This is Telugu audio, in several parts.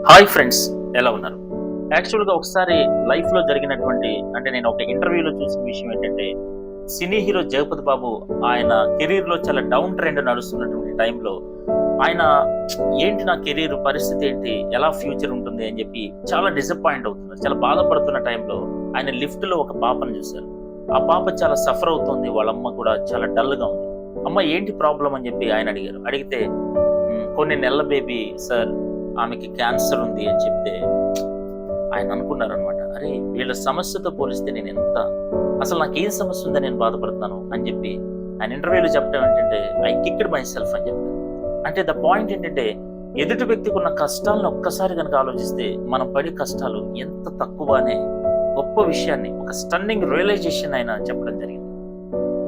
హాయ్ ఫ్రెండ్స్, ఎలా ఉన్నారు? యాక్చువల్గా ఒకసారి లైఫ్లో జరిగినటువంటి నేను ఒక ఇంటర్వ్యూలో చూసిన విషయం ఏంటంటే, సినీ హీరో జగపతి బాబు ఆయన కెరీర్లో చాలా డౌన్ ట్రెండ్ నడుస్తున్నటువంటి టైంలో ఆయన ఏంటి నా కెరీర్ పరిస్థితి ఏంటి, ఎలా ఫ్యూచర్ ఉంటుంది అని చెప్పి చాలా డిసప్పాయింట్ అవుతున్నారు. చాలా బాధపడుతున్న టైంలో ఆయన లిఫ్ట్లో ఒక పాపను చూశారు. ఆ పాప చాలా సఫర్ అవుతుంది, వాళ్ళమ్మ కూడా చాలా డల్గా ఉంది. అమ్మ ఏంటి ప్రాబ్లం అని చెప్పి ఆయన అడిగారు. అడిగితే కొన్ని నెలల బేబీ సార్, ఆమెకి క్యాన్సర్ ఉంది అని చెప్తే ఆయన అనుకున్నారనమాట, అరే వీళ్ళ సమస్యతో పోలిస్తే నేను అసలు నాకేం సమస్య ఉందని నేను బాధపడుతున్నాను అని చెప్పి ఆయన ఇంటర్వ్యూలో చెప్పడం ఏంటంటే, ఐ కిక్డ్ మై సెల్ఫ్ అని చెప్పారు. అంటే ద పాయింట్ ఏంటంటే, ఎదుటి వ్యక్తికి ఉన్న కష్టాలను ఒక్కసారి కనుక ఆలోచిస్తే మనం పడే కష్టాలు ఎంత తక్కువ అనే గొప్ప విషయాన్ని, ఒక స్టన్నింగ్ రియలైజేషన్ ఆయన చెప్పడం జరిగింది.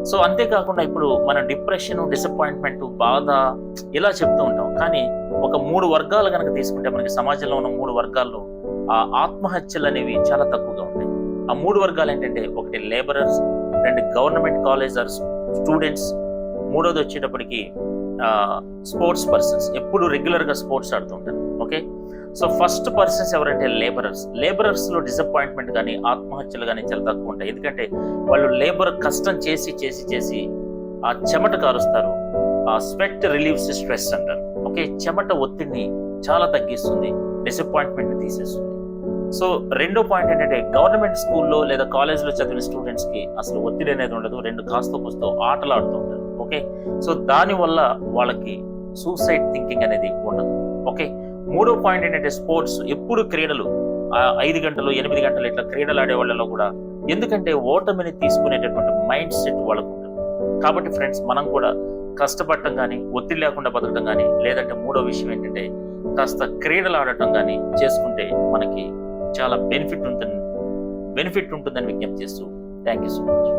సో అంతేకాకుండా ఇప్పుడు మన డిప్రెషన్, డిసప్పాయింట్మెంట్, బాధ ఇలా చెప్తూ ఉంటాం. కానీ ఒక 3 వర్గాలు కనుక తీసుకుంటే మనకి సమాజంలో ఉన్న 3 వర్గాల్లో ఆ ఆత్మహత్యలు అనేవి చాలా తక్కువగా ఉంటాయి. ఆ 3 వర్గాలు ఏంటంటే, ఒకటి లేబరర్స్, 2 గవర్నమెంట్ కాలేజర్స్ స్టూడెంట్స్, మూడోది వచ్చేటప్పటికి స్పోర్ట్స్ పర్సన్స్, ఎప్పుడు రెగ్యులర్గా స్పోర్ట్స్ ఆడుతూ ఉంటారు. ఓకే, సో ఫస్ట్ పర్సన్స్ ఎవరంటే లేబరర్స్లో డిసప్పాయింట్మెంట్ కానీ ఆత్మహత్యలు కానీ చాలా తక్కువ ఉంటాయి. ఎందుకంటే వాళ్ళు లేబర్ కష్టం చేసి చేసి చేసి ఆ చెమట కారుస్తారు. ఆ స్వెట్ రిలీవ్స్ స్ట్రెస్ అంటారు. ఓకే, చెమట ఒత్తిడిని చాలా తగ్గిస్తుంది, డిసప్పాయింట్మెంట్ని తీసేస్తుంది. సో రెండో పాయింట్ ఏంటంటే, గవర్నమెంట్ స్కూల్లో లేదా కాలేజ్లో చదివిన స్టూడెంట్స్కి అసలు ఒత్తిడి అనేది ఉండదు. కాస్త కూస్తో ఆటలు ఆడుతూ ఉంటారు. ఓకే, సో దానివల్ల వాళ్ళకి సూసైడ్ థింకింగ్ అనేది ఉండదు. ఓకే, మూడో పాయింట్ ఏంటంటే, స్పోర్ట్స్, ఎప్పుడు క్రీడలు 5 గంటలు 8 గంటలు ఇట్లా క్రీడలు ఆడే వాళ్ళలో కూడా, ఎందుకంటే ఓటమిని తీసుకునేటటువంటి మైండ్ సెట్ వాళ్ళకు ఉంటుంది. కాబట్టి ఫ్రెండ్స్, మనం కూడా కష్టపడటం కానీ, ఒత్తిడి లేకుండా బతకడం కానీ, లేదంటే మూడో విషయం ఏంటంటే కాస్త క్రీడలు ఆడటం కానీ చేసుకుంటే మనకి చాలా బెనిఫిట్ ఉంటుందని విజ్ఞప్తి చేస్తూ, థ్యాంక్ యూ సో మచ్.